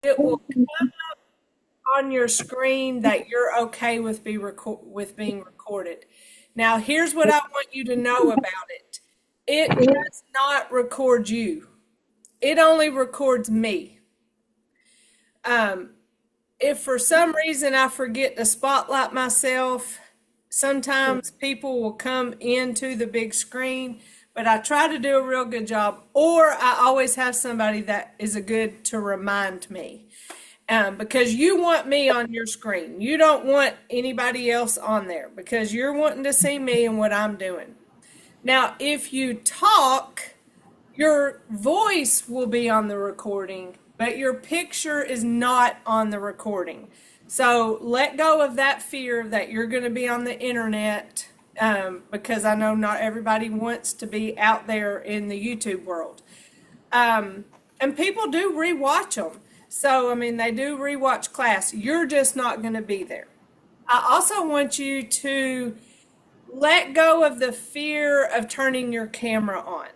it will come on your screen that you're okay with being recorded. Now, here's what I want you to know about it. It does not record you. It only records me. Um, if for some reason I forget to spotlight myself, sometimes people will come into the big screen, but I try to do a real good job, or I always have somebody that is a good to remind me. Because you want me on your screen. You don't want anybody else on there because you're wanting to see me and what I'm doing. Now, if you talk, your voice will be on the recording, but your picture is not on the recording. So let go of that fear that you're going to be on the internet, because I know not everybody wants to be out there in the YouTube world. And people do rewatch them. So, I mean, they do rewatch class. You're just not going to be there. I also want you to let go of the fear of turning your camera on.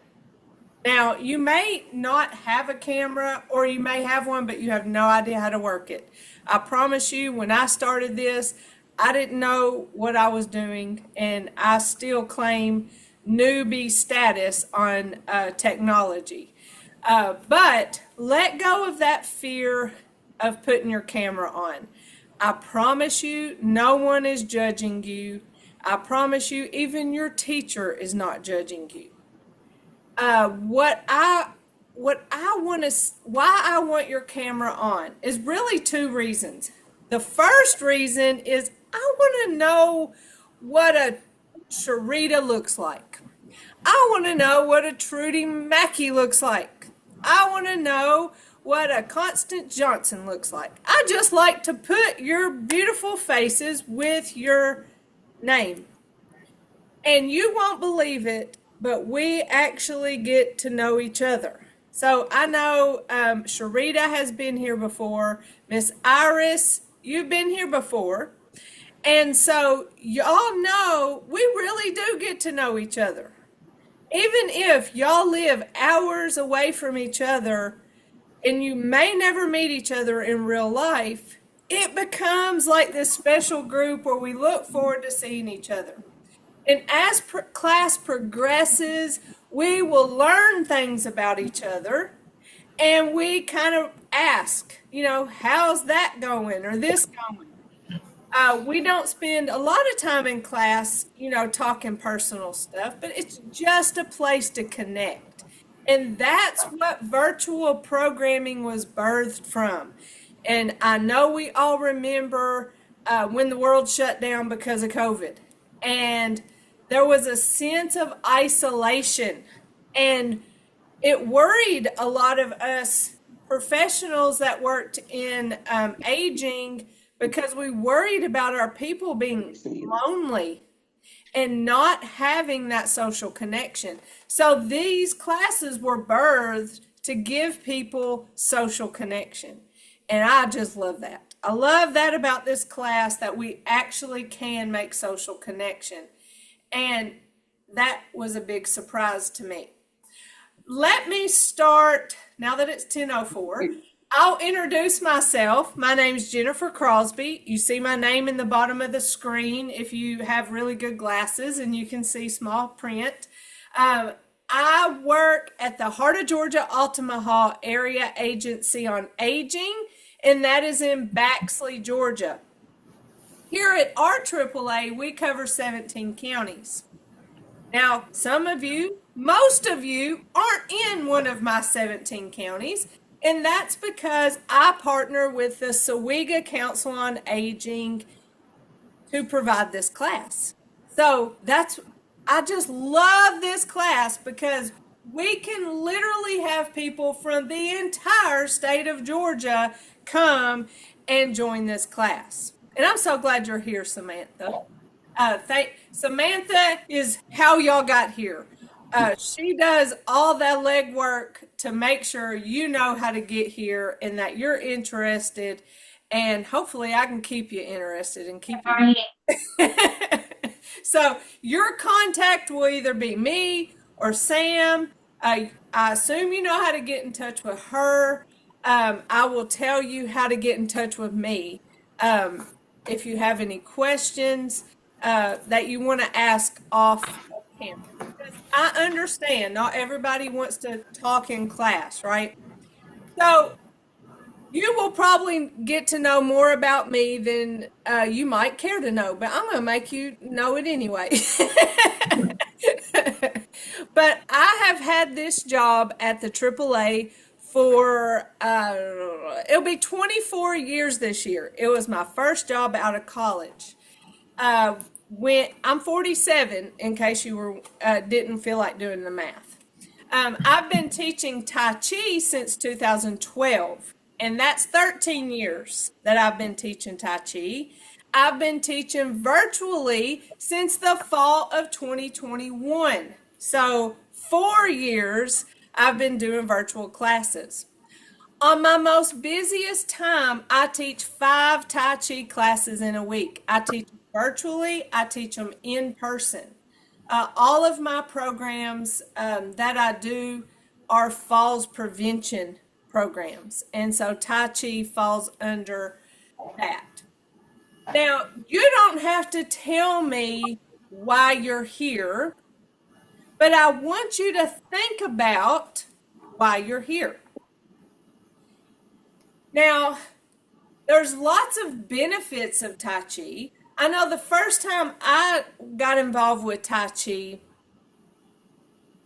Now, you may not have a camera or you may have one, but you have no idea how to work it. I promise you, when I started this, I didn't know what I was doing, and I still claim newbie status on technology. But let go of that fear of putting your camera on. I promise you, no one is judging you. I promise you, even your teacher is not judging you. Why I want your camera on is really two reasons. The first reason is I want to know what a Sharita looks like. I want to know what a Trudy Mackey looks like. I want to know what a Constant Johnson looks like. I just like to put your beautiful faces with your name. And you won't believe it, but we actually get to know each other. So I know Sharita has been here before. Miss Iris, you've been here before. And so y'all know we really do get to know each other. Even if y'all live hours away from each other and you may never meet each other in real life, it becomes like this special group where we look forward to seeing each other. And as class progresses, we will learn things about each other, and we kind of ask, how's that going or this going? We don't spend a lot of time in class, talking personal stuff, but it's just a place to connect. And that's what virtual programming was birthed from. And I know we all remember when the world shut down because of COVID. And there was a sense of isolation. And it worried a lot of us professionals that worked in aging, because we worried about our people being lonely and not having that social connection. So these classes were birthed to give people social connection. And I just love that. I love that about this class, that we actually can make social connection. And that was a big surprise to me. Let me start, now that it's 10:04, I'll introduce myself. My name's Jennifer Crosby. You see my name in the bottom of the screen if you have really good glasses and you can see small print. I work at the Heart of Georgia Altamaha Area Agency on Aging, and that is in Baxley, Georgia. Here at our AAA, we cover 17 counties. Now, some of you, most of you, aren't in one of my 17 counties, and that's because I partner with the SOWEGA Council on Aging to provide this class. So I just love this class because we can literally have people from the entire state of Georgia come and join this class. And I'm so glad you're here, Samantha. Samantha is how y'all got here. She does all that legwork to make sure you know how to get here and that you're interested. And hopefully I can keep you interested and keep you. So your contact will either be me or Sam. I assume you know how to get in touch with her. I will tell you how to get in touch with me if you have any questions that you want to ask off camera. Because I understand not everybody wants to talk in class, right? So you will probably get to know more about me than you might care to know, but I'm going to make you know it anyway. But I have had this job at the AAA for, it'll be 24 years this year. It was my first job out of college. Uh, when I'm 47, in case you were didn't feel like doing the math. I've been teaching Tai Chi since 2012, and that's 13 years that I've been teaching Tai Chi. I've been teaching virtually since the fall of 2021. So, 4 years I've been doing virtual classes. On my most busiest time, I teach 5 Tai Chi classes in a week. I teach virtually, I teach them in person. All of my programs that I do are falls prevention programs. And so Tai Chi falls under that. Now, you don't have to tell me why you're here, but I want you to think about why you're here. Now, there's lots of benefits of Tai Chi. I know the first time I got involved with Tai Chi,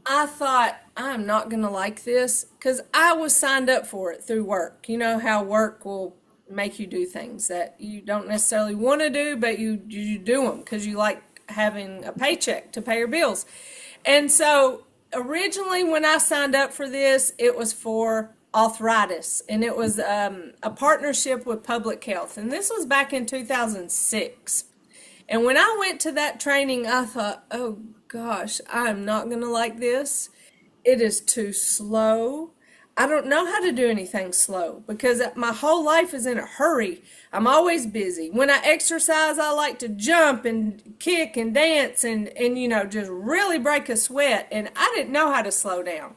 I thought, I'm not going to like this because I was signed up for it through work. You know how work will make you do things that you don't necessarily want to do, but you do them because you like having a paycheck to pay your bills. And so originally when I signed up for this, it was for arthritis, and it was a partnership with public health. And this was back in 2006. And when I went to that training, I thought, oh gosh, I'm not going to like this. It is too slow. I don't know how to do anything slow because my whole life is in a hurry. I'm always busy. When I exercise, I like to jump and kick and dance and just really break a sweat. And I didn't know how to slow down.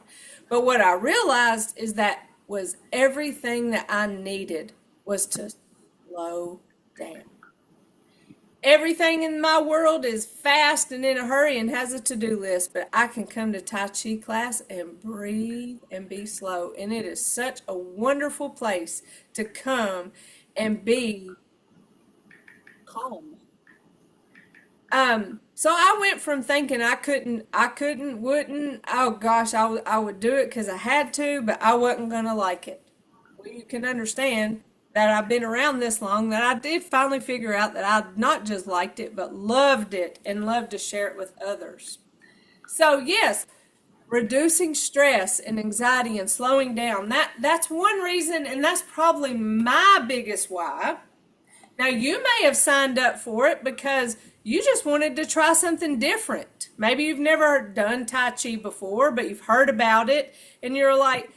But what I realized is that was everything that I needed was to slow down. Everything in my world is fast and in a hurry and has a to-do list, but I can come to Tai Chi class and breathe and be slow. And it is such a wonderful place to come and be calm. So I went from thinking I couldn't, wouldn't, oh gosh, I would do it because I had to, but I wasn't going to like it. Well, you can understand that I've been around this long that I did finally figure out that I not just liked it, but loved it and loved to share it with others. So yes, reducing stress and anxiety and slowing down, that's one reason, and that's probably my biggest why. Now, you may have signed up for it because you just wanted to try something different. Maybe you've never done Tai Chi before, but you've heard about it, and you're like,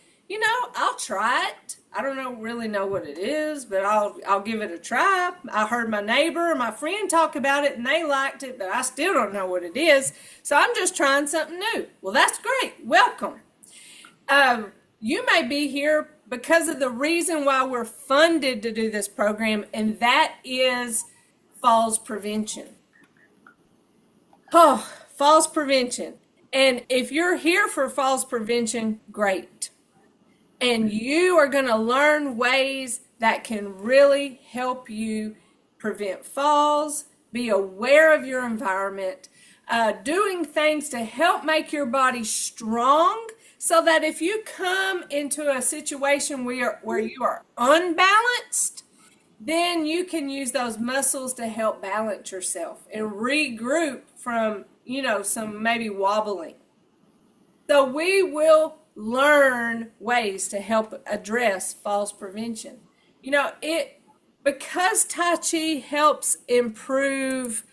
I'll try it. I don't really know what it is, but I'll give it a try. I heard my neighbor or my friend talk about it, and they liked it, but I still don't know what it is. So I'm just trying something new. Well, that's great. Welcome. You may be here because of the reason why we're funded to do this program, and that is falls prevention. Oh, falls prevention. And if you're here for falls prevention, great. And you are going to learn ways that can really help you prevent falls, be aware of your environment, doing things to help make your body strong so that if you come into a situation where you are unbalanced, then you can use those muscles to help balance yourself and regroup from, some maybe wobbling. So we will learn ways to help address falls prevention. Because Tai Chi helps improve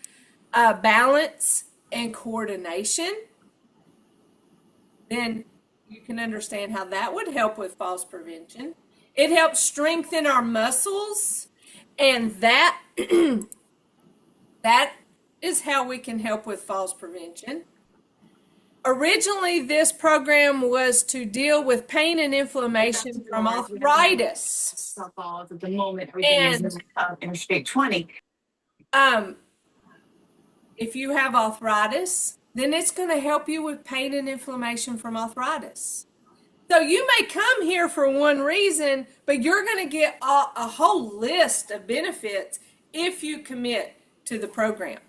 balance and coordination, then you can understand how that would help with falls prevention. It helps strengthen our muscles, and that that is how we can help with falls prevention. Originally, this program was to deal with pain and inflammation from arthritis. At the moment, everything And is Interstate 20. um, if you have arthritis, then it's going to help you with pain and inflammation from arthritis. So you may come here for one reason, but you're going to get a whole list of benefits if you commit to the program.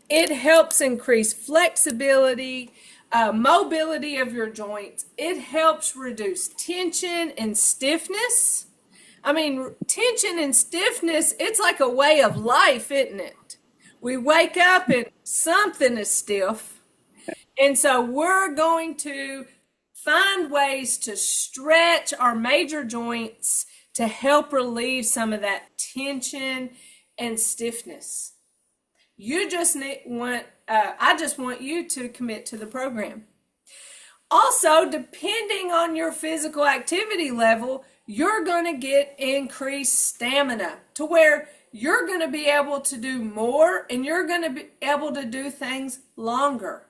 It helps increase flexibility, mobility of your joints. It helps reduce tension and stiffness. I mean, tension and stiffness, it's like a way of life, isn't it? We wake up and something is stiff. And so we're going to find ways to stretch our major joints to help relieve some of that tension and stiffness. You just I just want you to commit to the program. Also, depending on your physical activity level, you're going to get increased stamina to where you're going to be able to do more and you're going to be able to do things longer.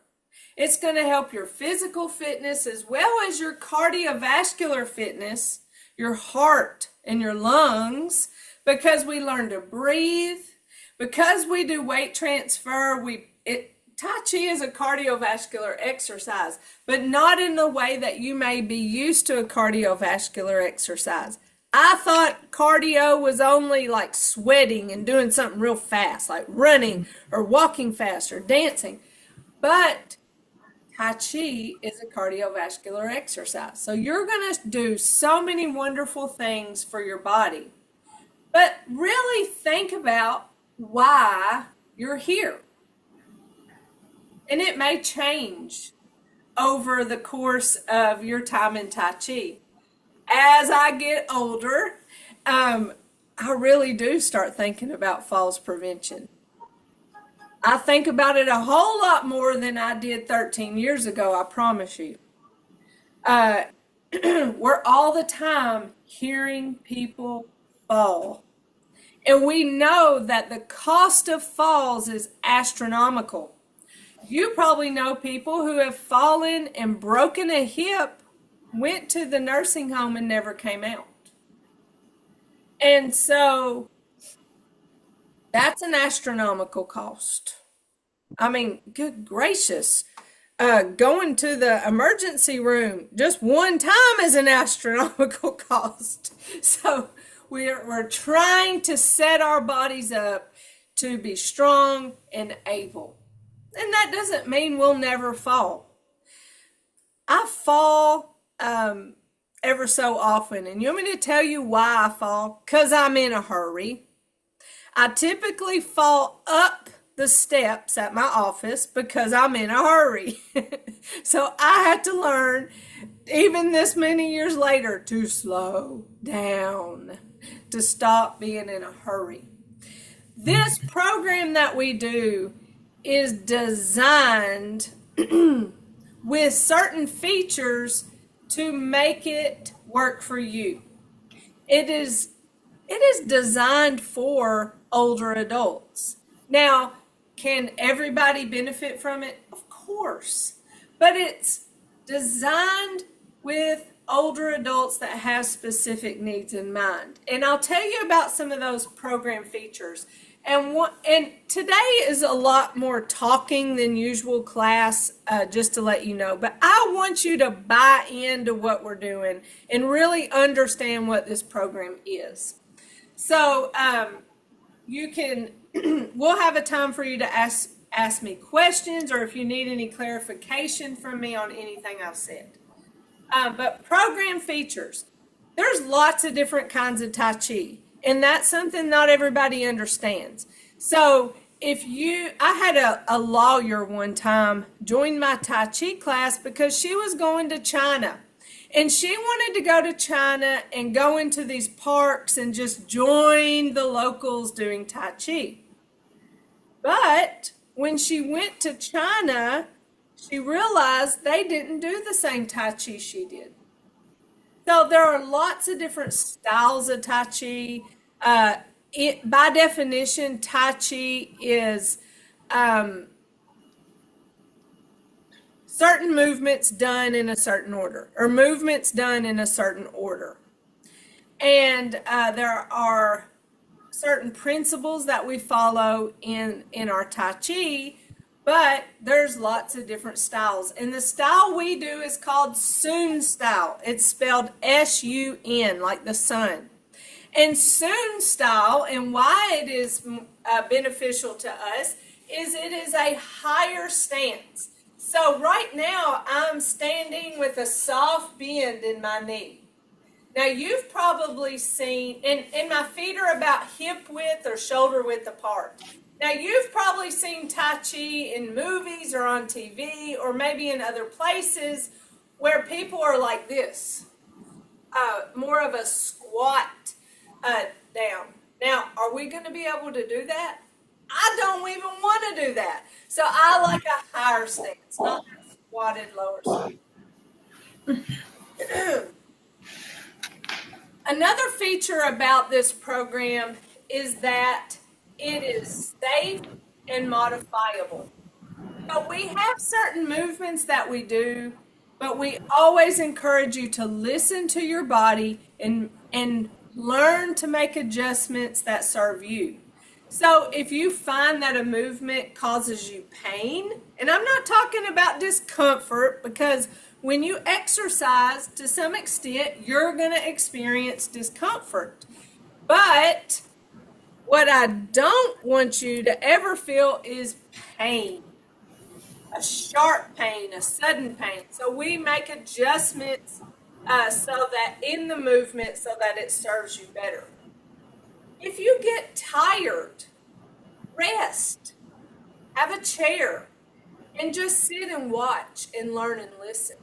It's going to help your physical fitness as well as your cardiovascular fitness, your heart and your lungs, because we learn to breathe. Because we do weight transfer, Tai Chi is a cardiovascular exercise, but not in the way that you may be used to a cardiovascular exercise. I thought cardio was only like sweating and doing something real fast, like running or walking fast or dancing. But Tai Chi is a cardiovascular exercise. So you're going to do so many wonderful things for your body. But really think about why you're here. And it may change over the course of your time in Tai Chi. As I get older, I really do start thinking about falls prevention. I think about it a whole lot more than I did 13 years ago, I promise you. We're all the time hearing people fall. And we know that the cost of falls is astronomical. You probably know people who have fallen and broken a hip, went to the nursing home and never came out. And so that's an astronomical cost. I mean, good gracious. Going to the emergency room just one time is an astronomical cost. So we're trying to set our bodies up to be strong and able. And that doesn't mean we'll never fall. I fall ever so often. And you want me to tell you why I fall? Because I'm in a hurry. I typically fall up the steps at my office because I'm in a hurry. So I had to learn, even this many years later, to slow down, to stop being in a hurry. This program that we do is designed with certain features to make it work for you. It is designed for older adults. Now, can everybody benefit from it? Of course. But it's designed with older adults that have specific needs in mind. And I'll tell you about some of those program features. And today is a lot more talking than usual class, just to let you know. But I want you to buy into what we're doing and really understand what this program is. So we'll have a time for you to ask me questions, or if you need any clarification from me on anything I've said. But program features, there's lots of different kinds of Tai Chi. And that's something not everybody understands. So I had a lawyer one time join my Tai Chi class because she was going to China. And she wanted to go to China and go into these parks and just join the locals doing Tai Chi. But when she went to China, she realized they didn't do the same Tai Chi she did. So there are lots of different styles of Tai Chi. By definition, Tai Chi is certain movements done in a certain order, or movements done in a certain order. And there are certain principles that we follow in our Tai Chi, but there's lots of different styles. And the style we do is called Sun style. It's spelled S-U-N, like the sun. And Sun style, and why it is beneficial to us, is it is a higher stance. So right now, I'm standing with a soft bend in my knee. Now, you've probably seen, and my feet are about hip width or shoulder width apart. Now, you've probably seen Tai Chi in movies or on TV or maybe in other places where people are like this, more of a squat down. Now, are we going to be able to do that? I don't even want to do that. So I like a higher stance, not a squatted lower stance. Another feature about this program is that it is safe and modifiable. So we have certain movements that we do, but we always encourage you to listen to your body and learn to make adjustments that serve you. So if you find that a movement causes you pain, and I'm not talking about discomfort, because when you exercise, to some extent, you're going to experience discomfort. But what I don't want you to ever feel is pain, a sharp pain, a sudden pain. So we make adjustments so that in the movement, so that it serves you better. If you get tired, rest, have a chair, and just sit and watch and learn and listen.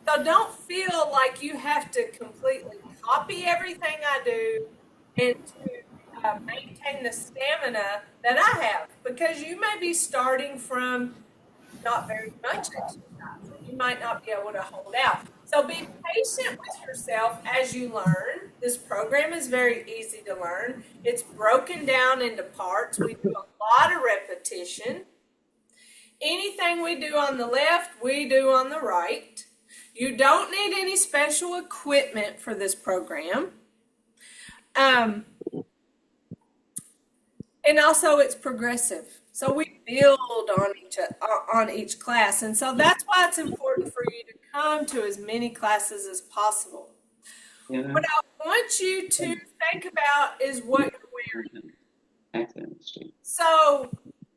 So don't feel like you have to completely copy everything I do and to maintain the stamina that I have, because you may be starting from not very much exercise. You might not be able to hold out. So be patient with yourself as you learn. This program is very easy to learn. It's broken down into parts. We do a lot of repetition. Anything we do on the left, we do on the right. You don't need any special equipment for this program. And also it's progressive. So we build on each class. And so that's why it's important for you to come to as many classes as possible. Yeah. What I want you to think about is what you're wearing. So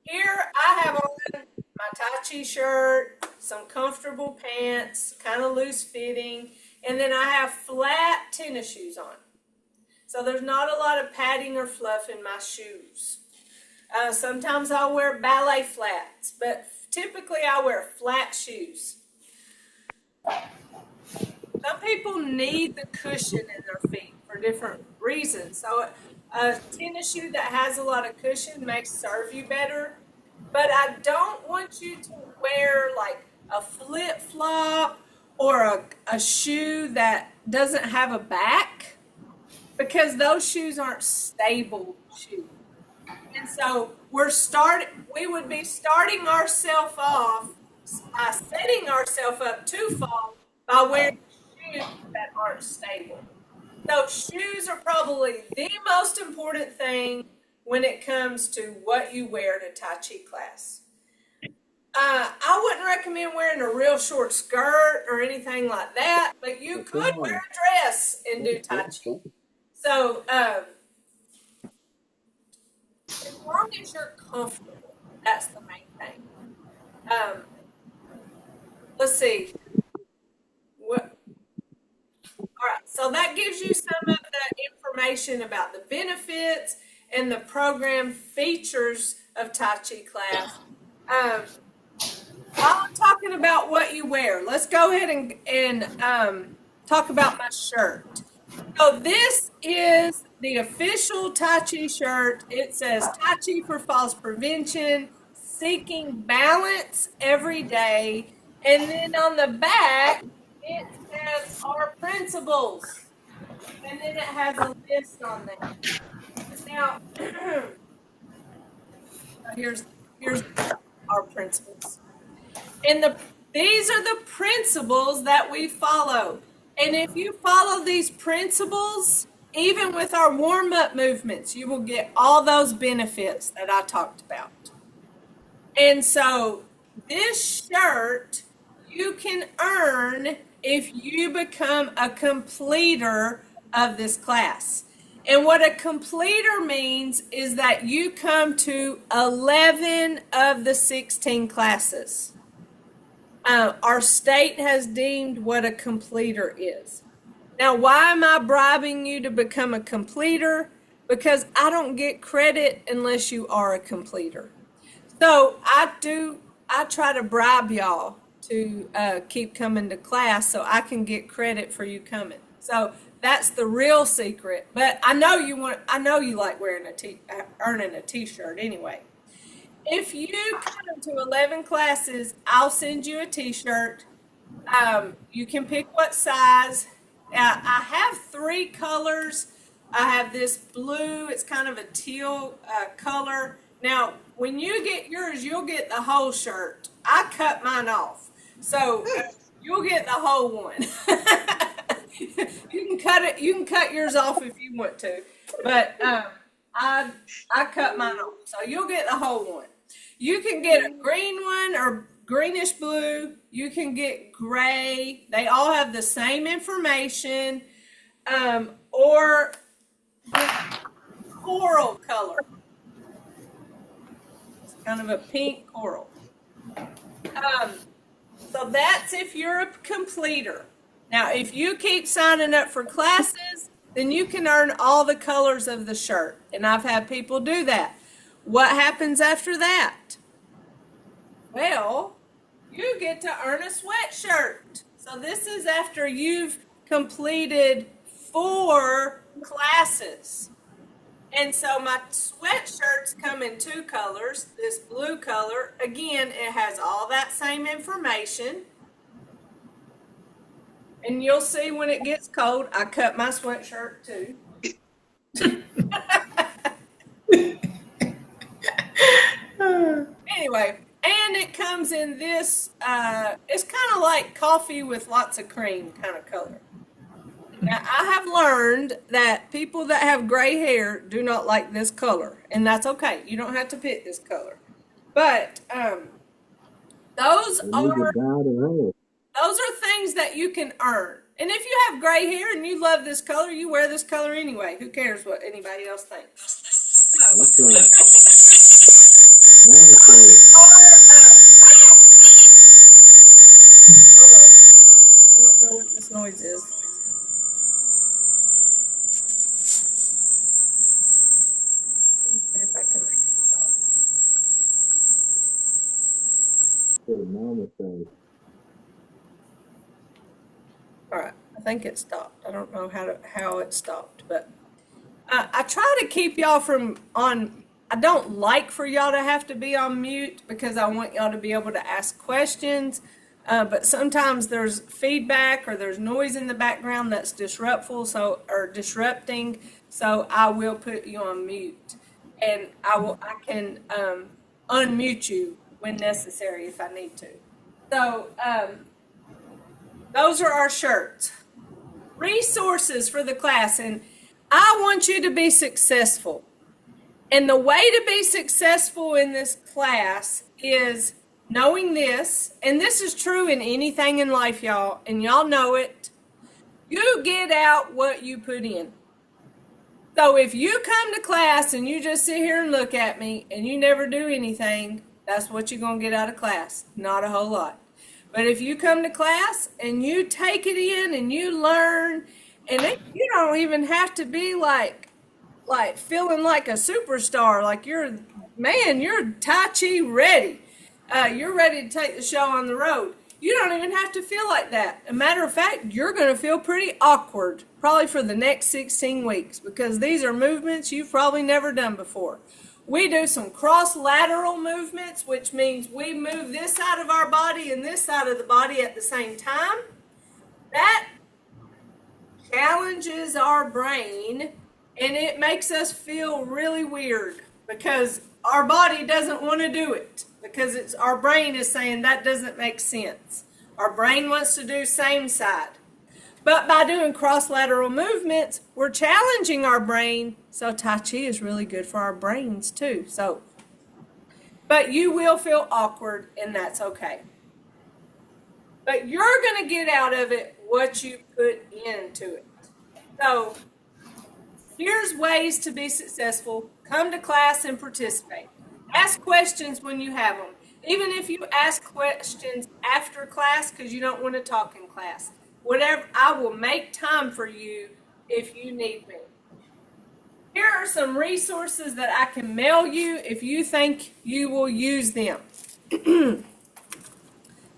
here I have on my Tai Chi shirt, some comfortable pants, kind of loose fitting, and then I have flat tennis shoes on. So there's not a lot of padding or fluff in my shoes. Sometimes I'll wear ballet flats, but typically I wear flat shoes. Some people need the cushion in their feet for different reasons. So a tennis shoe that has a lot of cushion may serve you better. But I don't want you to wear like a flip-flop or a shoe that doesn't have a back, because those shoes aren't stable shoes. And so we would be starting ourselves off by setting ourselves up to fall by wearing shoes that aren't stable. So shoes are probably the most important thing when it comes to what you wear to Tai Chi class. I wouldn't recommend wearing a real short skirt or anything like that, but you could wear a dress and do Tai Chi. So as long as you're comfortable, that's the main thing. Let's see. All right, so that gives you some of the information about the benefits and the program features of Tai Chi class. While I'm talking about what you wear, let's go ahead and talk about my shirt. So this is the official Tai Chi shirt. It says Tai Chi for Falls Prevention, seeking balance every day. And then on the back, it says our principles. And then it has a list on there. Now, here's our principles. And the these are the principles that we follow. And if you follow these principles, even with our warm-up movements, you will get all those benefits that I talked about. And so this shirt you can earn if you become a completer of this class. And what a completer means is that you come to 11 of the 16 classes. Our state has deemed what a completer is. Now, why am I bribing you to become a completer? Because I don't get credit unless you are a completer. So I try to bribe y'all to keep coming to class so I can get credit for you coming. So that's the real secret. But I know you like wearing earning a t-shirt anyway. If you come to 11 classes, I'll send you a t-shirt. You can pick what size. I have 3 colors. I have this blue. It's kind of a teal color. Now, when you get yours, you'll get the whole shirt. I cut mine off. So you'll get the whole one. You can cut it. You can cut yours off if you want to. But I cut mine off. So you'll get the whole one. You can get a green one or greenish blue. You can get gray. They all have the same information. Or coral color. It's kind of a pink coral. So that's if you're a completer. Now, if you keep signing up for classes, then you can earn all the colors of the shirt. And I've had people do that. What happens after that? Well, you get to earn a sweatshirt. So this is after you've completed 4 classes. And so my sweatshirts come in 2 colors. This blue color, again, it has all that same information. And you'll see when it gets cold, I cut my sweatshirt too. Anyway, and it comes in this, it's kind of like coffee with lots of cream kind of color. Now, I have learned that people that have gray hair do not like this color, and that's okay. You don't have to pick this color. But those are things that you can earn. And if you have gray hair and you love this color, you wear this color anyway. Who cares what anybody else thinks? So, That's right. hold on. I don't know what this noise is. See if I can make it stop. All right, I think it stopped. I don't know how it stopped, but I try to keep y'all from on. I don't like for y'all to have to be on mute because I want y'all to be able to ask questions. But sometimes there's feedback or there's noise in the background that's disruptful, or disrupting. So I will put you on mute, and I can unmute you when necessary if I need to. So those are our shirts. Resources for the class, and I want you to be successful. And the way to be successful in this class is knowing this, and this is true in anything in life, y'all, and y'all know it. You get out what you put in. So if you come to class and you just sit here and look at me and you never do anything, that's what you're going to get out of class. Not a whole lot. But if you come to class and you take it in and you learn, and you don't even have to be like feeling like a superstar, like you're Tai Chi ready. You're ready to take the show on the road. You don't even have to feel like that. As a matter of fact, you're going to feel pretty awkward probably for the next 16 weeks because these are movements you've probably never done before. We do some cross-lateral movements, which means we move this side of our body and this side of the body at the same time. That challenges our brain, and it makes us feel really weird because our body doesn't want to do it because our brain is saying that doesn't make sense. Our brain wants to do same side. But by doing cross-lateral movements, we're challenging our brain. So Tai Chi is really good for our brains too. But you will feel awkward, and that's okay. But you're going to get out of it what you put into it. So here's ways to be successful. Come to class and participate. Ask questions when you have them. Even if you ask questions after class because you don't want to talk in class. Whatever, I will make time for you if you need me. Here are some resources that I can mail you if you think you will use them.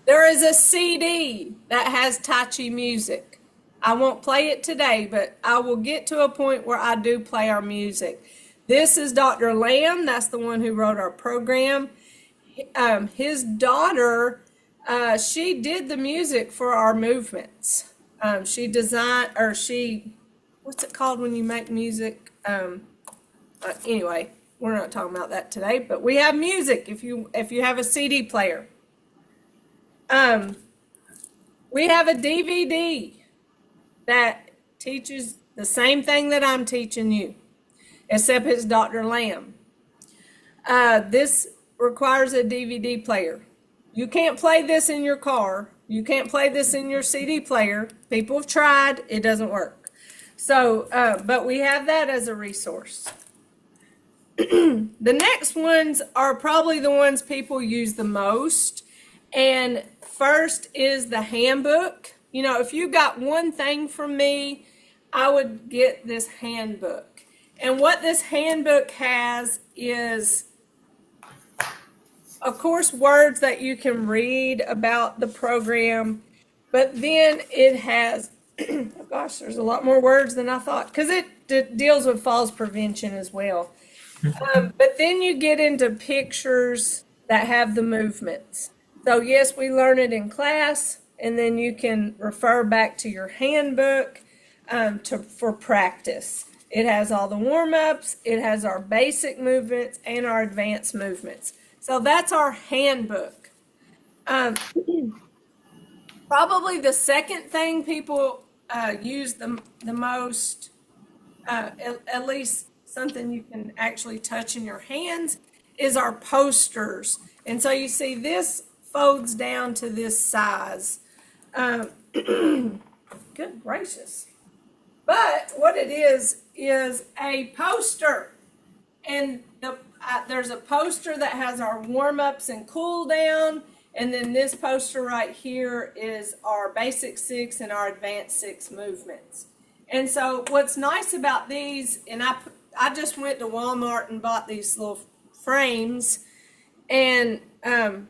There is a CD that has Tai Chi music. I won't play it today, but I will get to a point where I do play our music. This is Dr. Lamb. That's the one who wrote our program. His daughter, she did the music for our movements. She designed, what's it called when you make music? Anyway, we're not talking about that today, but we have music if you have a CD player. We have a DVD that teaches the same thing that I'm teaching you, except it's Dr. Lamb. This requires a DVD player. You can't play this in your car. You can't play this in your CD player. People have tried. It doesn't work. So, but we have that as a resource. The next ones are probably the ones people use the most. And first is the handbook. You know, if you got one thing from me, I would get this handbook. And what this handbook has is, of course, words that you can read about the program, but then it has, oh gosh, there's a lot more words than I thought, because it deals with falls prevention as well. But then you get into pictures that have the movements. So yes, we learn it in class, and then you can refer back to your handbook for practice. It has all the warm-ups, it has our basic movements, and our advanced movements. So that's our handbook. Probably the second thing people use the most, at least something you can actually touch in your hands, is our posters. And so you see this folds down to this size. Good gracious. But what it is a poster. And there's a poster that has our warm-ups and cool down. And then this poster right here is our basic 6 and our advanced 6 movements. And so what's nice about these, and I just went to Walmart and bought these little frames, and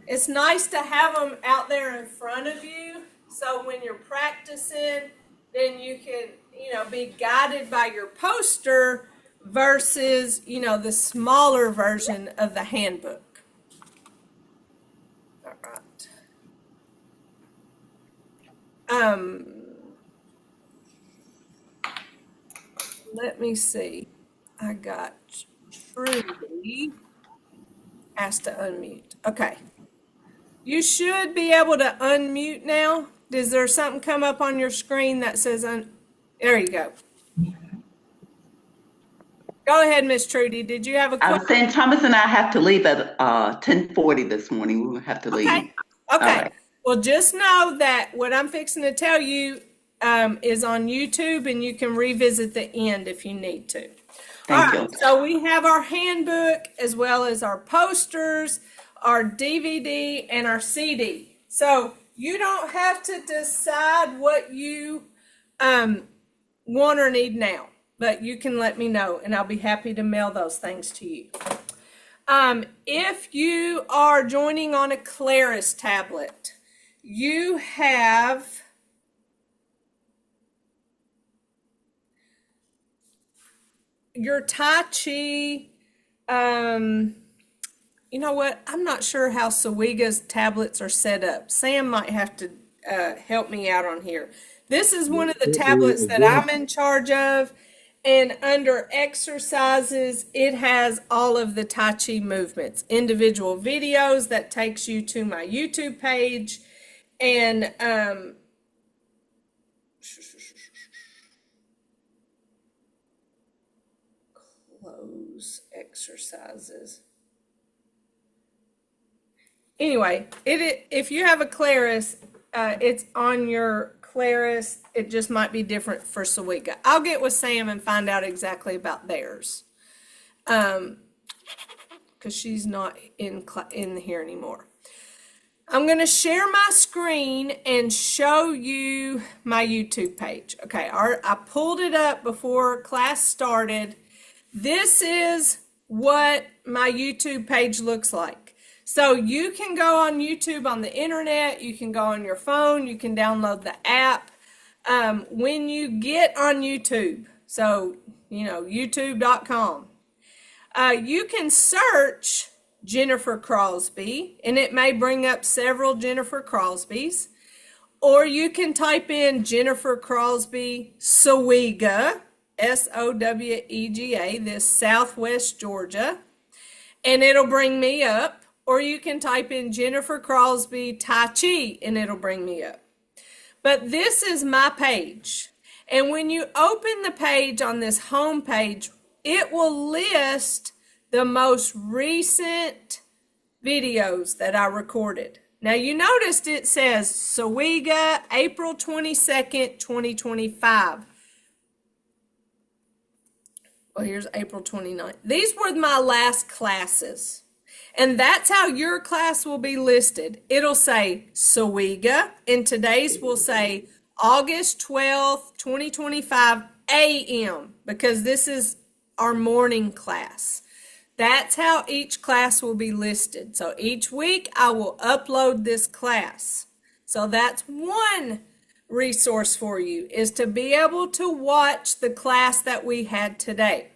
it's nice to have them out there in front of you, so when you're practicing, then you can, be guided by your poster versus, the smaller version of the handbook. All right. Let me see. I got Trudy asked to unmute. Okay. You should be able to unmute now. Is there something come up on your screen that says there you go. Go ahead, Miss Trudy. Did you have a question? I was saying Thomas and I have to leave at 10:40 this morning. We will have to leave. Okay. Right. Well, just know that what I'm fixing to tell you is on YouTube, and you can revisit the end if you need to. Thank you. So we have our handbook as well as our posters, our DVD, and our CD. So you don't have to decide what you want or need now, but you can let me know, and I'll be happy to mail those things to you. If you are joining on a Claris tablet, you have your Tai Chi, you know what? I'm not sure how SOWEGA's tablets are set up. Sam might have to help me out on here. This is one of the tablets that I'm in charge of, and under exercises, it has all of the Tai Chi movements, individual videos that takes you to my YouTube page, And close exercises. Anyway, if you have a Claris, it's on your Claris. It just might be different for SOWEGA. I'll get with Sam and find out exactly about theirs. Because she's not in here anymore. I'm going to share my screen and show you my YouTube page. Okay, I pulled it up before class started. This is what my YouTube page looks like. So you can go on YouTube on the internet, you can go on your phone, you can download the app. When you get on YouTube, so, youtube.com, you can search Jennifer Crosby, and it may bring up several Jennifer Crosbys, or you can type in Jennifer Crosby SOWEGA, SOWEGA, this Southwest Georgia, and it'll bring me up. Or you can type in Jennifer Crosby Tai Chi, and it'll bring me up. But this is my page. And when you open the page on this home page, it will list the most recent videos that I recorded. Now you noticed it says SOWEGA April 22nd, 2025. Well, here's April 29th. These were my last classes. And that's how your class will be listed. It'll say SOWEGA, and today's will say August 12th, 2025 a.m. because this is our morning class. That's how each class will be listed. So each week I will upload this class. So that's one resource for you, is to be able to watch the class that we had today.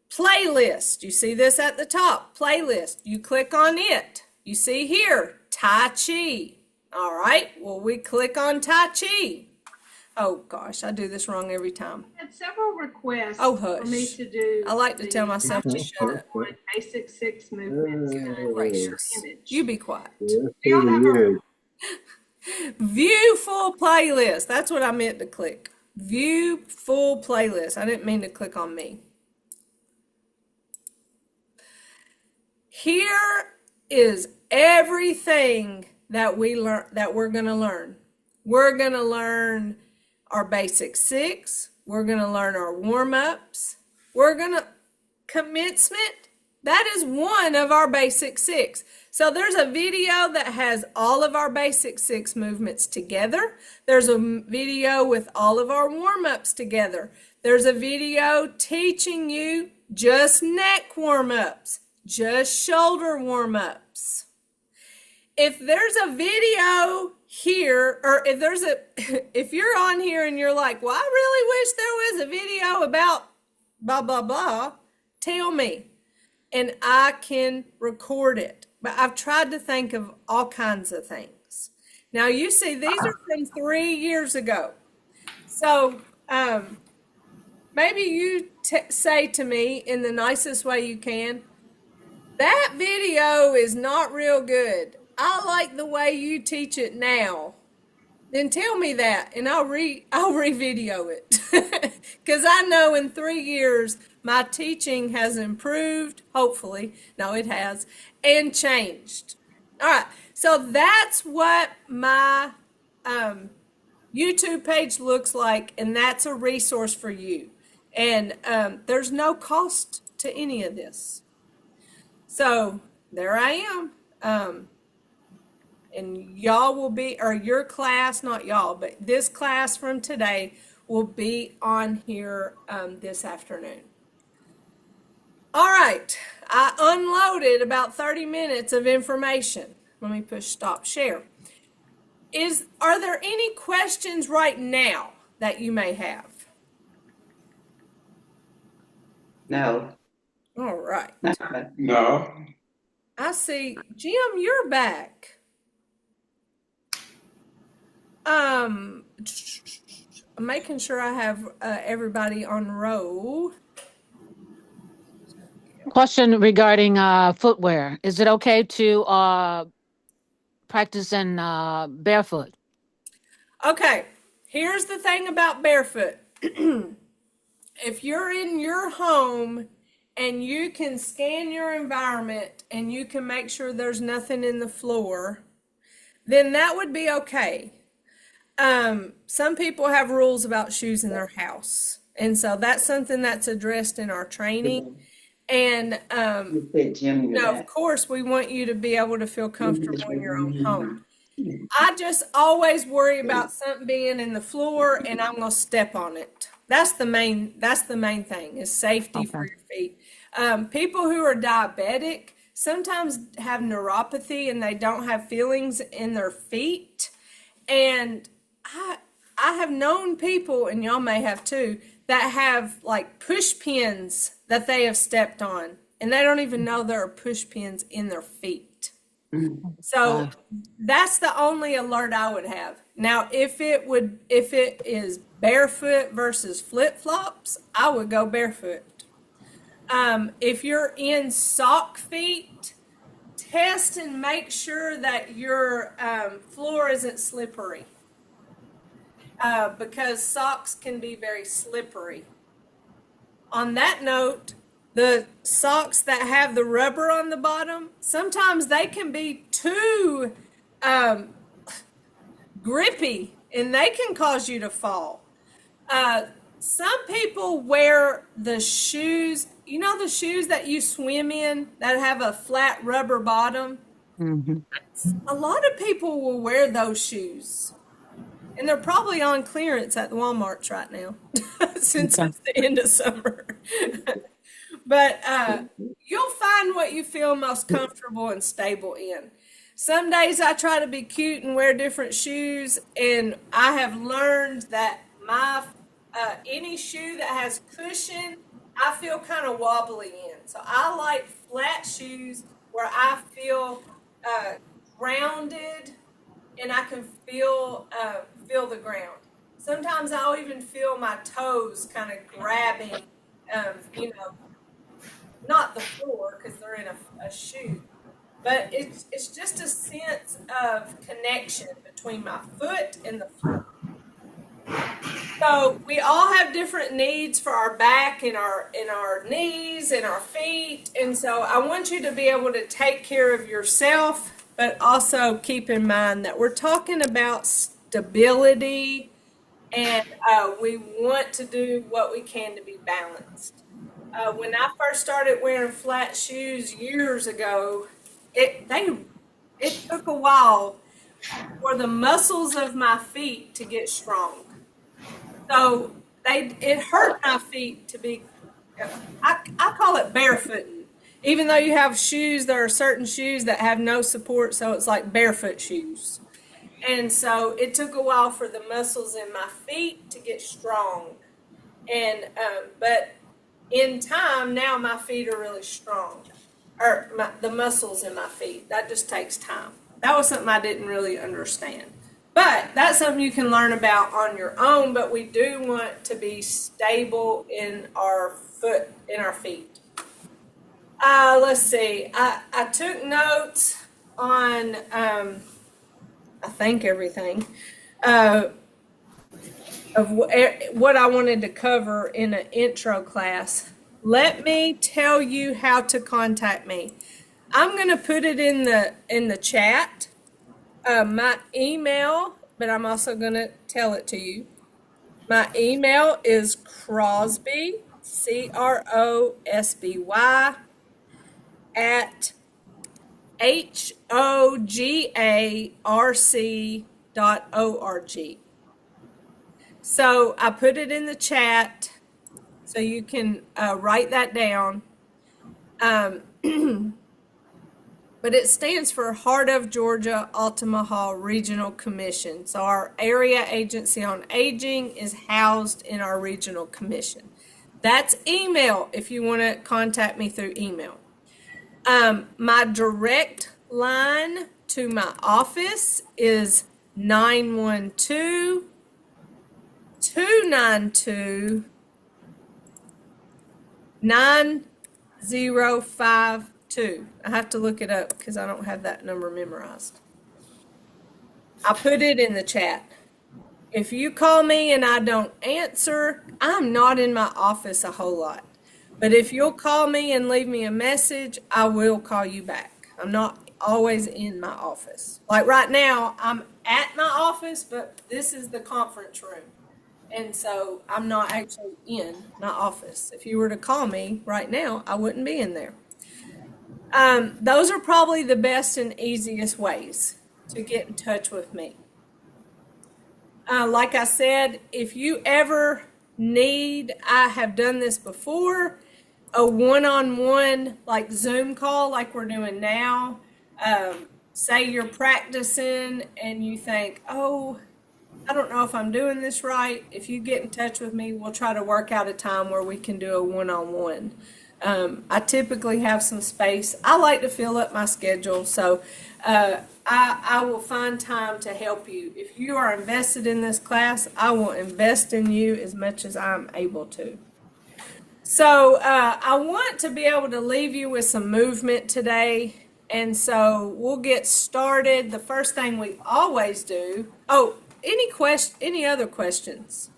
Playlist, you see this at the top, playlist. You click on it. You see here, Tai Chi. All right, well, we click on Tai Chi. Oh gosh, I do this wrong every time. I had several requests for me to do. I like to tell myself to shut up. Basic 6 movements. Gracious. You be quiet. We all have our View full playlist. That's what I meant to click. View full playlist. I didn't mean to click on me. Here is everything that we're going to learn. We're going to learn our basic 6. We're going to learn our warm-ups. We're going to commencement. That is one of our basic 6. So there's a video that has all of our basic 6 movements together. There's a video with all of our warm-ups together. There's a video teaching you just neck warm-ups, just shoulder warm-ups. If there's a video here, or if you're on here and you're like, well, I really wish there was a video about blah, blah, blah, tell me, and I can record it. But I've tried to think of all kinds of things. Now, you see, these are from 3 years ago. So maybe you say to me in the nicest way you can, that video is not real good. I like the way you teach it now. Then tell me that, and I'll re-video it. Because I know in 3 years, my teaching has improved, hopefully. No, it has, and changed. All right, so that's what my YouTube page looks like, and that's a resource for you. And there's no cost to any of this. So there I am. And y'all will be, or your class, not y'all, but this class from today will be on here this afternoon. All right, I unloaded about 30 minutes of information. Let me push stop share. Are there any questions right now that you may have? No. All right. No. I see, Jim, you're back. I'm making sure I have everybody on row. Question regarding footwear. Is it okay to practicing barefoot. Okay, here's the thing about barefoot. If you're in your home and you can scan your environment and you can make sure there's nothing in the floor, then that would be okay. Some people have rules about shoes in their house, and so that's something that's addressed in our training. And You said Jim, you you're know, of back. course, we want you to be able to feel comfortable in your own home. I just always worry about something being in the floor and I'm gonna step on it. That's the main thing is safety for Okay. your feet. People who are diabetic sometimes have neuropathy and they don't have feelings in their feet. And I have known people, and y'all may have too, that have like push pins that they have stepped on, and they don't even know there are push pins in their feet. So Wow. that's the only alert I would have. Now, if it is barefoot versus flip flops, I would go barefoot. If you're in sock feet, test and make sure that your floor isn't slippery. Because socks can be very slippery. On that note, the socks that have the rubber on the bottom, sometimes they can be too grippy and they can cause you to fall. Some people wear the shoes, you know, the shoes that you swim in that have a flat rubber bottom? Hmm. A lot of people will wear those shoes. And they're probably on clearance at the Walmarts right now since Okay. it's the end of summer. But you'll find what you feel most comfortable and stable in. Some days I try to be cute and wear different shoes, and I have learned that my any shoe that has cushion, I feel kind of wobbly in. So I like flat shoes where I feel grounded and I can feel the ground. Sometimes I'll even feel my toes kind of grabbing, you know, not the floor because they're in a shoe, but it's just a sense of connection between my foot and the floor. So we all have different needs for our back and our knees and our feet, and so I want you to be able to take care of yourself, but also keep in mind that we're talking about stability, and we want to do what we can to be balanced. When I first started wearing flat shoes years ago, it took a while for the muscles of my feet to get strong. So it hurt my feet to be. I call it barefooting. Even though you have shoes, there are certain shoes that have no support, so it's like barefoot shoes. And so it took a while for the muscles in my feet to get strong. And but in time, now my feet are really strong, or the muscles in my feet. That just takes time. That was something I didn't really understand. But that's something you can learn about on your own, but we do want to be stable in our feet. Let's see. I took notes on, I think everything, of what I wanted to cover in an intro class. Let me tell you how to contact me. I'm going to put it in the chat. My email, but I'm also going to tell it to you. My email is Crosby, Crosby, at HOGARC.org. So I put it in the chat so you can write that down. But it stands for Heart of Georgia Altamaha Regional Commission. So our area agency on aging is housed in our regional commission. That's email if you want to contact me through email. My direct line to my office is 912 292 9052. I have to look it up because I don't have that number memorized. I put it in the chat. If you call me and I don't answer, I'm not in my office a whole lot. But if you'll call me and leave me a message, I will call you back. I'm not always in my office. Like right now, I'm at my office, but this is the conference room. And so I'm not actually in my office. If you were to call me right now, I wouldn't be in there. Those are probably the best and easiest ways to get in touch with me. Like I said, if you ever need, I have done this before, a one-on-one like Zoom call like we're doing now. Say you're practicing and you think, oh, I don't know if I'm doing this right. If you get in touch with me, we'll try to work out a time where we can do a one-on-one. I typically have some space. I like to fill up my schedule, so I will find time to help you. If you are invested in this class, I will invest in you as much as I'm able to. So I want to be able to leave you with some movement today, and so we'll get started. The first thing we always do. Oh, any other questions?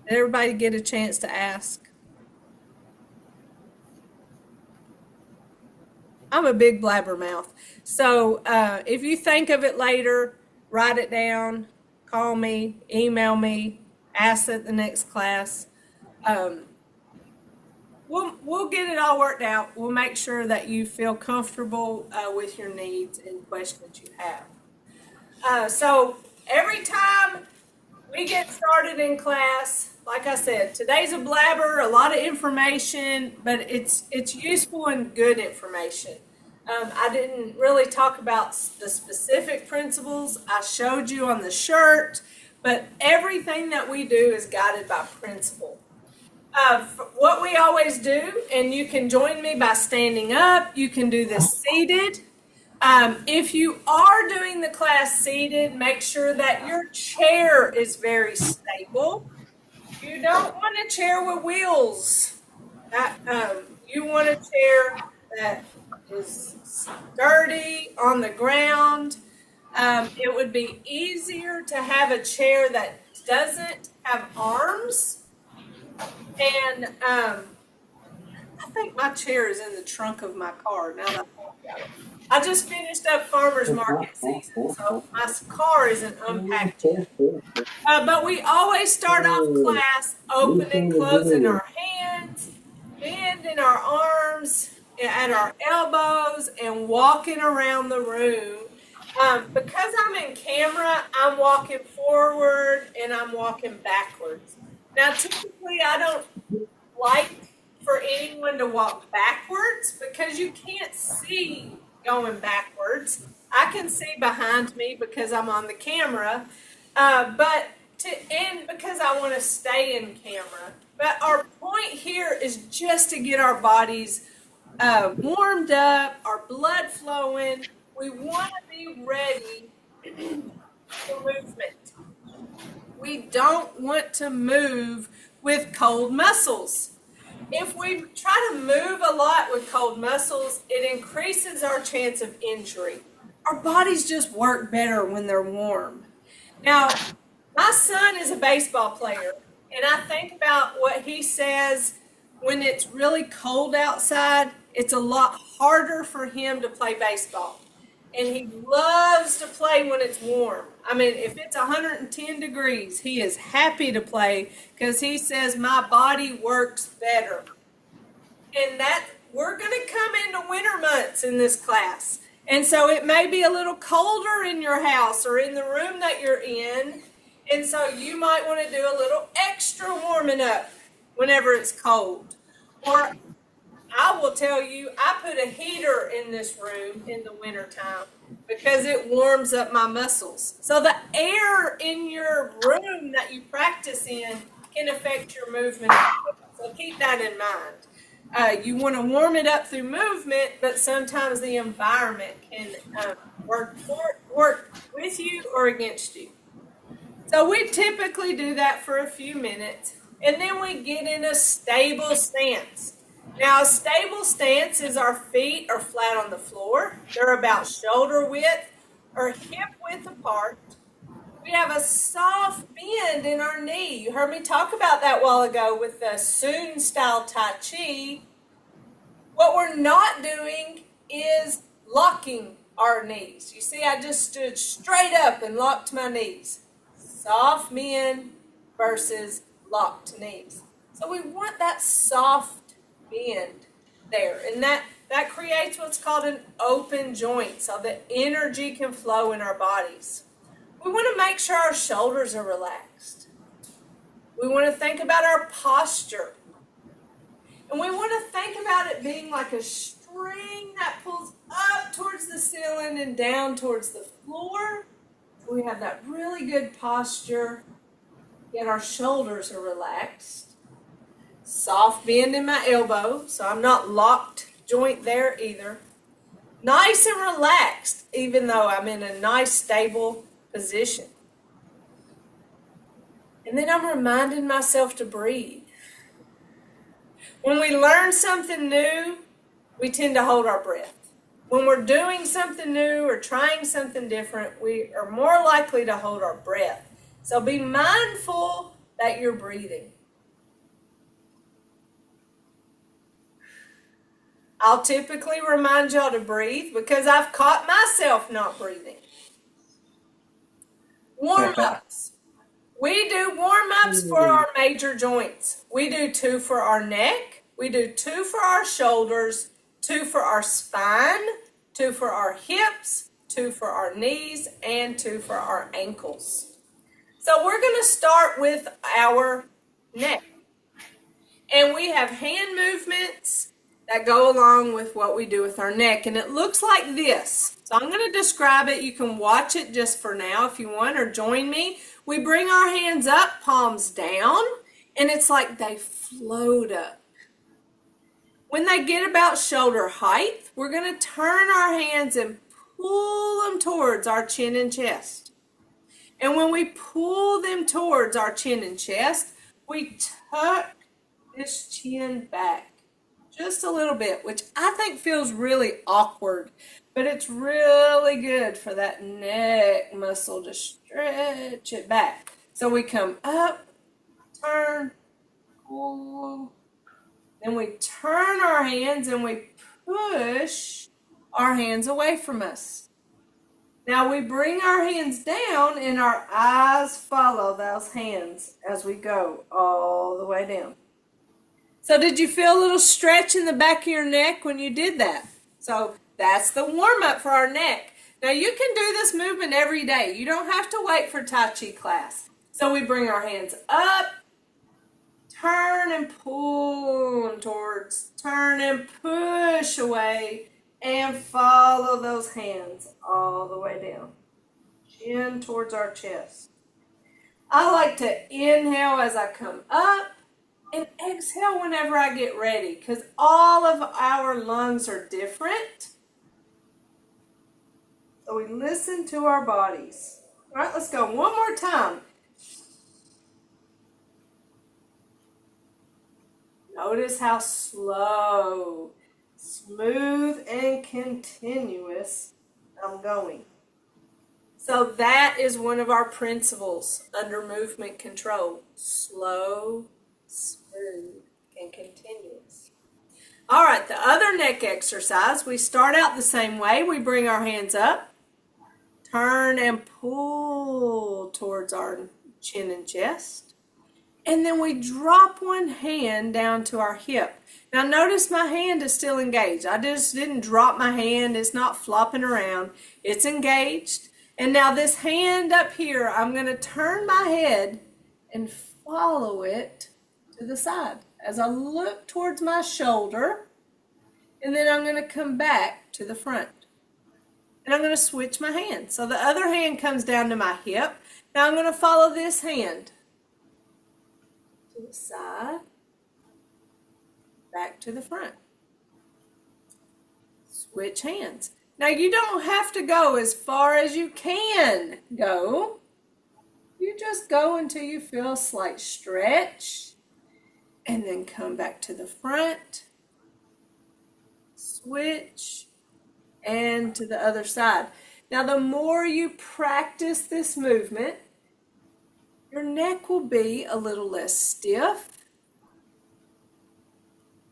Did everybody get a chance to ask? I'm a big blabbermouth. So if you think of it later, write it down, call me, email me, ask at the next class. We'll get it all worked out. We'll make sure that you feel comfortable with your needs and questions you have. So every time we get started in class, like I said, today's a blabber, a lot of information, but it's useful and good information. I didn't really talk about the specific principles. I showed you on the shirt, but everything that we do is guided by principle. What we always do, and you can join me by standing up, you can do this seated. If you are doing the class seated, make sure that your chair is very stable. You don't want a chair with wheels. You want a chair that is sturdy on the ground. It would be easier to have a chair that doesn't have arms. And I think my chair is in the trunk of my car now that I think about it. I just finished up farmer's market season, so my car isn't unpacked yet. But we always start off class opening, closing our hands, bending our arms at our elbows, and walking around the room. Because I'm in camera, I'm walking forward and I'm walking backwards. Now, typically, I don't like for anyone to walk backwards because you can't see going backwards. I can see behind me because I'm on the camera, and because I want to stay in camera. But our point here is just to get our bodies warmed up, our blood flowing. We want to be ready for movement. We don't want to move with cold muscles. If we try to move a lot with cold muscles, it increases our chance of injury. Our bodies just work better when they're warm. Now, my son is a baseball player, and I think about what he says when it's really cold outside. It's a lot harder for him to play baseball. And he loves to play when it's warm. I mean, if it's 110 degrees, he is happy to play because he says, my body works better. And that we're going to come into winter months in this class. And so it may be a little colder in your house or in the room that you're in. And so you might want to do a little extra warming up whenever it's cold. Or I will tell you, I put a heater in this room in the wintertime because it warms up my muscles. So the air in your room that you practice in can affect your movement. So keep that in mind. You want to warm it up through movement, but sometimes the environment can work with you or against you. So we typically do that for a few minutes, and then we get in a stable stance. Now, a stable stance is our feet are flat on the floor. They're about shoulder width or hip width apart. We have a soft bend in our knee. You heard me talk about that a while ago with the Soon style Tai Chi. What we're not doing is locking our knees. You see, I just stood straight up and locked my knees. Soft bend versus locked knees. So we want that soft bend there. And that creates what's called an open joint so that energy can flow in our bodies. We want to make sure our shoulders are relaxed. We want to think about our posture. And we want to think about it being like a string that pulls up towards the ceiling and down towards the floor. We have that really good posture, yet our shoulders are relaxed. Soft bend in my elbow, so I'm not locked joint there either. Nice and relaxed, even though I'm in a nice stable position. And then I'm reminding myself to breathe. When we learn something new, we tend to hold our breath. When we're doing something new or trying something different, we are more likely to hold our breath. So be mindful that you're breathing. I'll typically remind y'all to breathe because I've caught myself not breathing. Warm-ups. We do warm-ups for our major joints. We do 2 for our neck. We do 2 for our shoulders, 2 for our spine, 2 for our hips, 2 for our knees, and 2 for our ankles. So we're going to start with our neck. And we have hand movements that go along with what we do with our neck. And it looks like this. So I'm going to describe it. You can watch it just for now if you want, or join me. We bring our hands up, palms down, and it's like they float up. When they get about shoulder height, we're going to turn our hands and pull them towards our chin and chest. And when we pull them towards our chin and chest, we tuck this chin back just a little bit, which I think feels really awkward, but it's really good for that neck muscle to stretch it back. So we come up, turn, pull, then we turn our hands and we push our hands away from us. Now we bring our hands down and our eyes follow those hands as we go all the way down. So did you feel a little stretch in the back of your neck when you did that? So that's the warm-up for our neck. Now you can do this movement every day. You don't have to wait for Tai Chi class. So we bring our hands up, turn and pull them towards, turn and push away, and follow those hands all the way down. Chin towards our chest. I like to inhale as I come up and exhale whenever I get ready, because all of our lungs are different. So we listen to our bodies. All right, let's go one more time. Notice how slow, smooth, and continuous I'm going. So that is one of our principles under movement control. Slow, smooth, and continuous. All right, the other neck exercise, we start out the same way. We bring our hands up, turn and pull towards our chin and chest, and then we drop one hand down to our hip. Now notice my hand is still engaged. I just didn't drop my hand. It's not flopping around. It's engaged. And now this hand up here, I'm going to turn my head and follow it to the side as I look towards my shoulder, and then I'm going to come back to the front. And I'm going to switch my hand. So the other hand comes down to my hip. Now I'm going to follow this hand to the side, back to the front. Switch hands. Now you don't have to go as far as you can go. You just go until you feel a slight stretch, and then come back to the front, switch, and to the other side. Now, the more you practice this movement, your neck will be a little less stiff,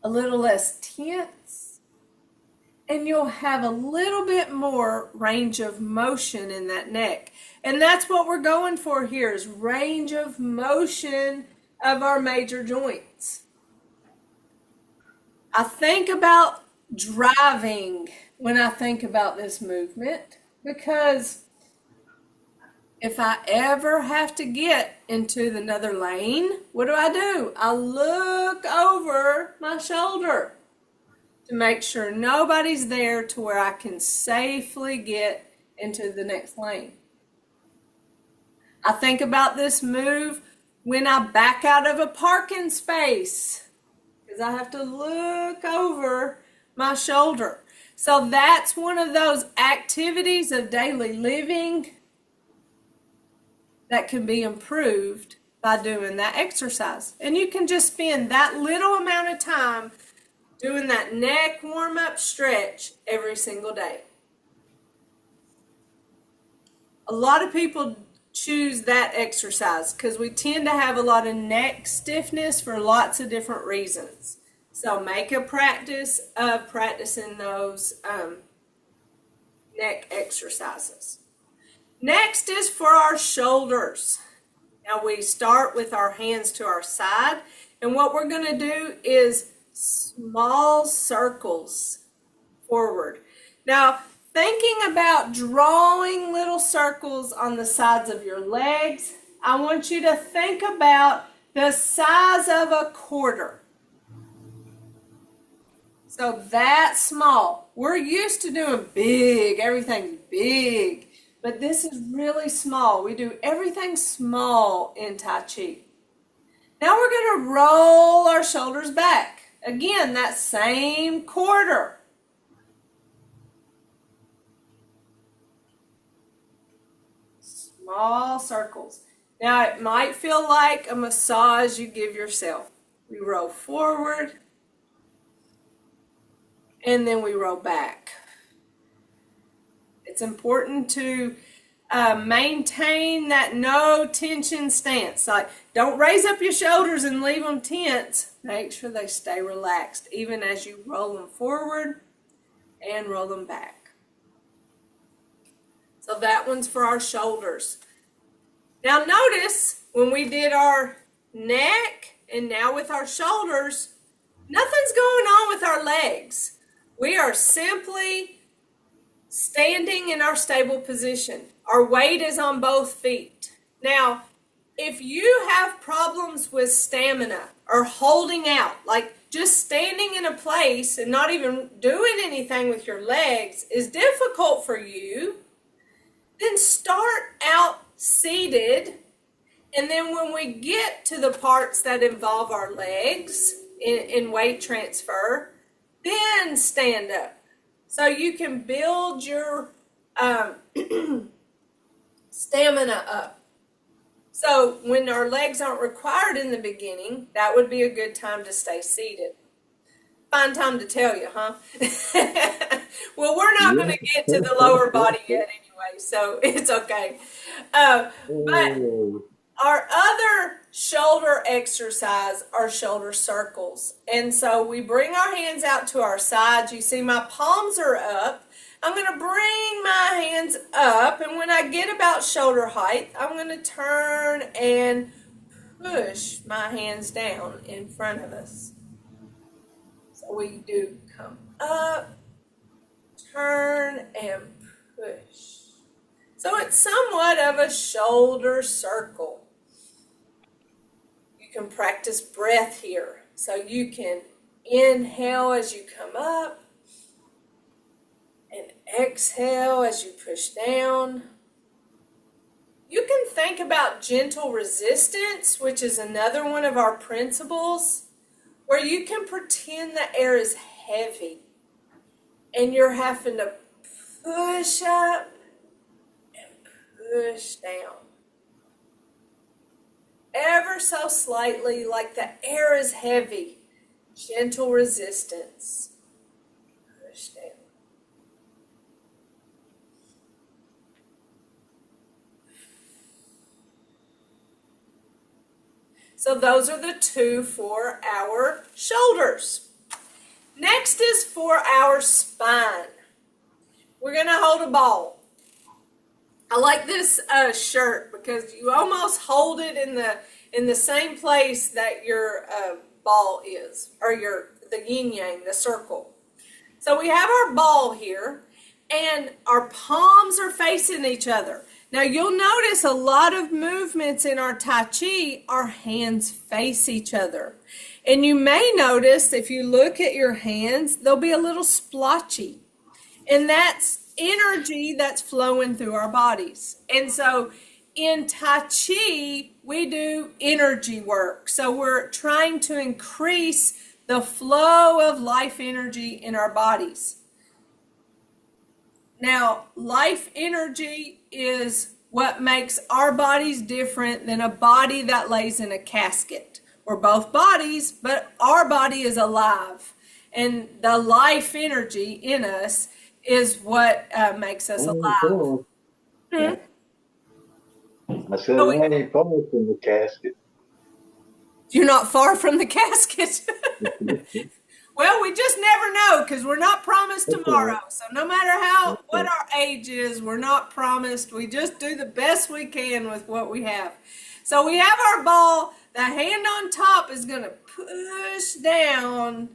a little less tense, and you'll have a little bit more range of motion in that neck. And that's what we're going for here, is range of motion of our major joints. I think about driving when I think about this movement, because if I ever have to get into another lane, what do? I look over my shoulder to make sure nobody's there to where I can safely get into the next lane. I think about this move when I back out of a parking space, because I have to look over my shoulder. So that's one of those activities of daily living that can be improved by doing that exercise. And you can just spend that little amount of time doing that neck warm-up stretch every single day. A lot of people choose that exercise because we tend to have a lot of neck stiffness for lots of different reasons. So make a practice of practicing those neck exercises. Next is for our shoulders. Now we start with our hands to our side, and what we're going to do is small circles forward. Now, thinking about drawing little circles on the sides of your legs, I want you to think about the size of a quarter. So that's small. We're used to doing big, everything's big, but this is really small. We do everything small in Tai Chi. Now we're going to roll our shoulders back. Again, that same quarter. Small circles. Now it might feel like a massage you give yourself. We roll forward and then we roll back. It's important to maintain that no tension stance. Like, don't raise up your shoulders and leave them tense. Make sure they stay relaxed, even as you roll them forward and roll them back. So that one's for our shoulders. Now notice when we did our neck and now with our shoulders, nothing's going on with our legs. We are simply standing in our stable position. Our weight is on both feet. Now, if you have problems with stamina or holding out, like just standing in a place and not even doing anything with your legs is difficult for you, then start out seated, and then when we get to the parts that involve our legs in weight transfer, then stand up. So you can build your stamina up. So when our legs aren't required in the beginning, that would be a good time to stay seated. Fine time to tell you, huh? Well, we're not going to get to the lower body yet anyway, so it's okay. But our other shoulder exercise are shoulder circles. And so we bring our hands out to our sides. You see my palms are up. I'm going to bring my hands up, and when I get about shoulder height, I'm going to turn and push my hands down in front of us. So we do come up, turn, and push. So it's somewhat of a shoulder circle. You can practice breath here. So you can inhale as you come up and exhale as you push down. You can think about gentle resistance, which is another one of our principles, where you can pretend the air is heavy and you're having to push up and push down. Ever so slightly, like the air is heavy. Gentle resistance. Push down. So those are the two for our shoulders. Next is for our spine. We're going to hold a ball. I like this shirt because you almost hold it in the same place that your ball is, or the yin yang, the circle. So we have our ball here, and our palms are facing each other. Now you'll notice a lot of movements in our Tai Chi, our hands face each other. And you may notice if you look at your hands, they'll be a little splotchy. And that's energy that's flowing through our bodies. And so in Tai Chi, we do energy work. So we're trying to increase the flow of life energy in our bodies. Now, life energy is what makes our bodies different than a body that lays in a casket. We're both bodies, but our body is alive. And the life energy in us is what makes us alive. I said, Oh, I ain't far from the casket. You're not far from the casket. Well, we just never know because we're not promised tomorrow. So no matter what our age is, we're not promised. We just do the best we can with what we have. So we have our ball. The hand on top is going to push down.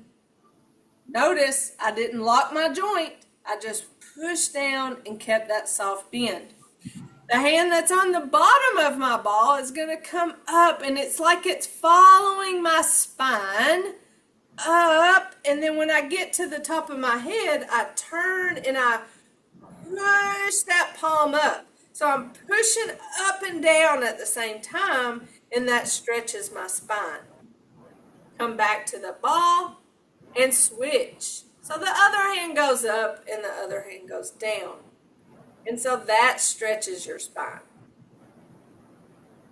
Notice I didn't lock my joint. I just pushed down and kept that soft bend. The hand that's on the bottom of my ball is going to come up, and it's like it's following my spine up, and then when I get to the top of my head, I turn and I push that palm up. So I'm pushing up and down at the same time, and that stretches my spine. Come back to the ball and switch. So the other hand goes up and the other hand goes down. And so that stretches your spine.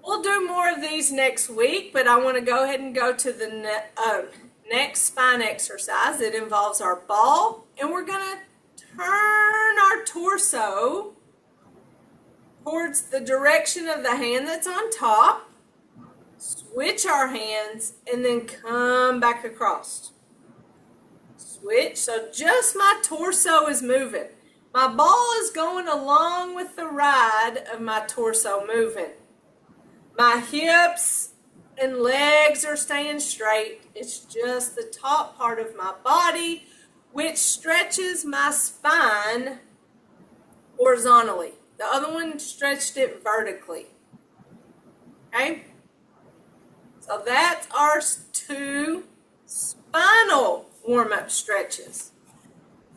We'll do more of these next week, but I want to go ahead and go to the next spine exercise. It involves our ball, and we're going to turn our torso towards the direction of the hand that's on top, switch our hands, and then come back across. Switch, so just my torso is moving. My ball is going along with the ride of my torso moving. My hips and legs are staying straight. It's just the top part of my body which stretches my spine horizontally. The other one stretched it vertically. Okay? So that's our two spinal warm-up stretches.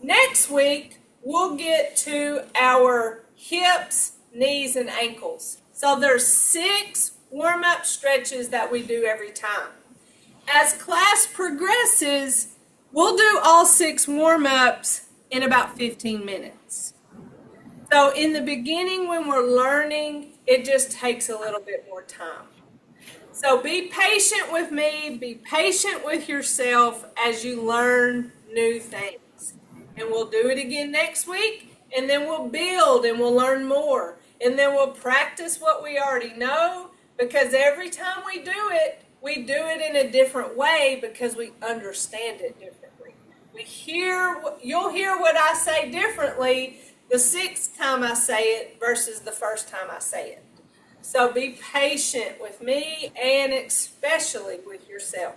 Next week, we'll get to our hips, knees, and ankles. So there's 6 warm-up stretches that we do every time. As class progresses, we'll do all 6 warm-ups in about 15 minutes. So in the beginning, when we're learning, it just takes a little bit more time. So be patient with me, be patient with yourself as you learn new things. And we'll do it again next week, and then we'll build and we'll learn more. And then we'll practice what we already know, because every time we do it in a different way because we understand it differently. You'll hear what I say differently the 6th time I say it versus the first time I say it. So be patient with me and especially with yourself.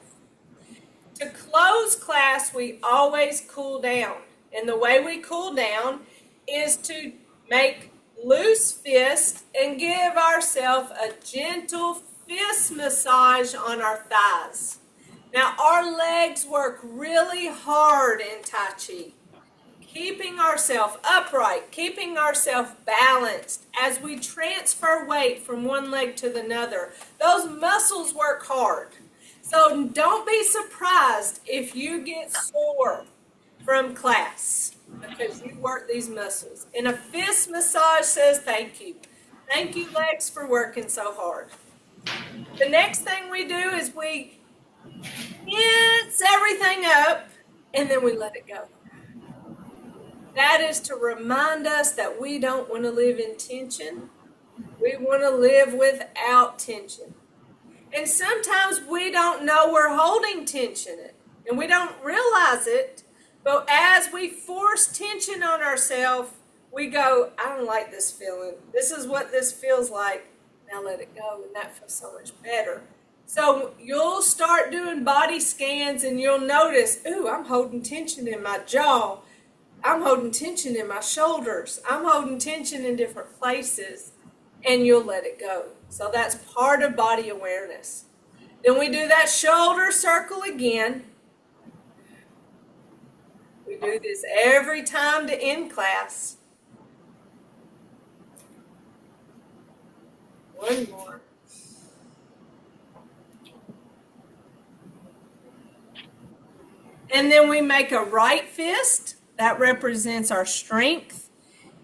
To close class, we always cool down. And the way we cool down is to make loose fists and give ourselves a gentle fist massage on our thighs. Now, our legs work really hard in Tai Chi, keeping ourselves upright, keeping ourselves balanced as we transfer weight from one leg to the other. Those muscles work hard. So don't be surprised if you get sore from class because you work these muscles. And a fist massage says thank you. Thank you, legs, for working so hard. The next thing we do is we tense everything up and then we let it go. That is to remind us that we don't want to live in tension. We want to live without tension. And sometimes we don't know we're holding tension and we don't realize it. But as we force tension on ourselves, we go, I don't like this feeling. This is what this feels like. Now let it go. And that feels so much better. So you'll start doing body scans and you'll notice, ooh, I'm holding tension in my jaw. I'm holding tension in my shoulders. I'm holding tension in different places. And you'll let it go. So that's part of body awareness. Then we do that shoulder circle again. We do this every time to end class. One more. And then we make a right fist. That represents our strength.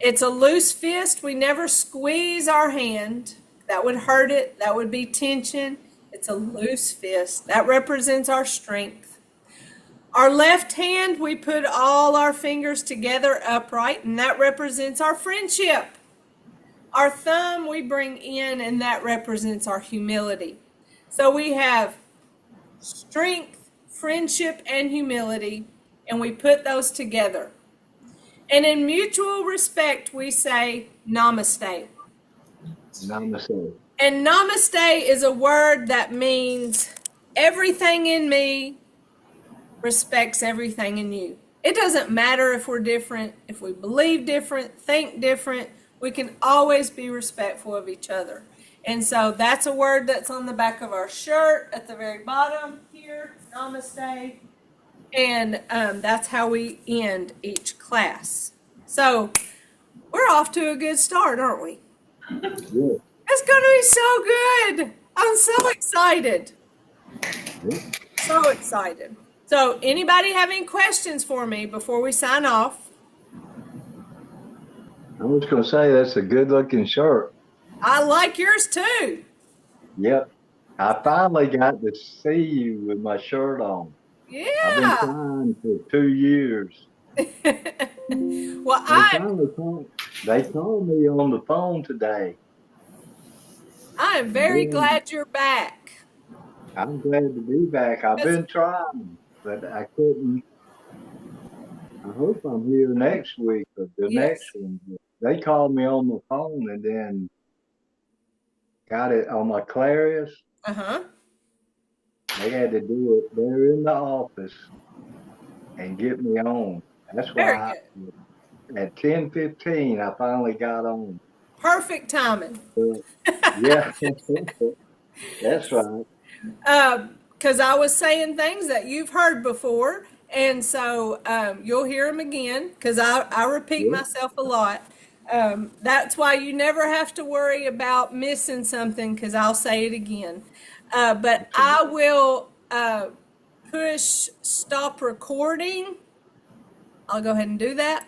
It's a loose fist. We never squeeze our hand. That would hurt it. That would be tension. It's a loose fist. That represents our strength. Our left hand, we put all our fingers together upright, and that represents our friendship. Our thumb, we bring in, and that represents our humility. So we have strength, friendship, and humility, and we put those together. And in mutual respect, we say namaste. Namaste. And namaste is a word that means everything in me respects everything in you. It doesn't matter if we're different, if we believe different, think different, we can always be respectful of each other. And so that's a word that's on the back of our shirt at the very bottom here, namaste. And that's how we end each class. So we're off to a good start, aren't we? Yeah. It's going to be so good. I'm so excited. So excited. So anybody have any questions for me before we sign off? I was going to say that's a good looking shirt. I like yours too. Yep. I finally got to see you with my shirt on. I've been Yeah. trying for 2 years. Well, They called me on the phone today. I am very glad you're back. I'm glad to be back. I've been trying, but I couldn't. I hope I'm here next week or the next Yes. one. They called me on the phone and then got it on my Clarius. Uh-huh. They had to do it there in the office and get me on. That's Very why good. at 10:15 I finally got on. Perfect timing. Yeah, that's right. Because I was saying things that you've heard before, and so you'll hear them again, because I repeat myself a lot. That's why you never have to worry about missing something, because I'll say it again. But I will push stop recording. I'll go ahead and do that.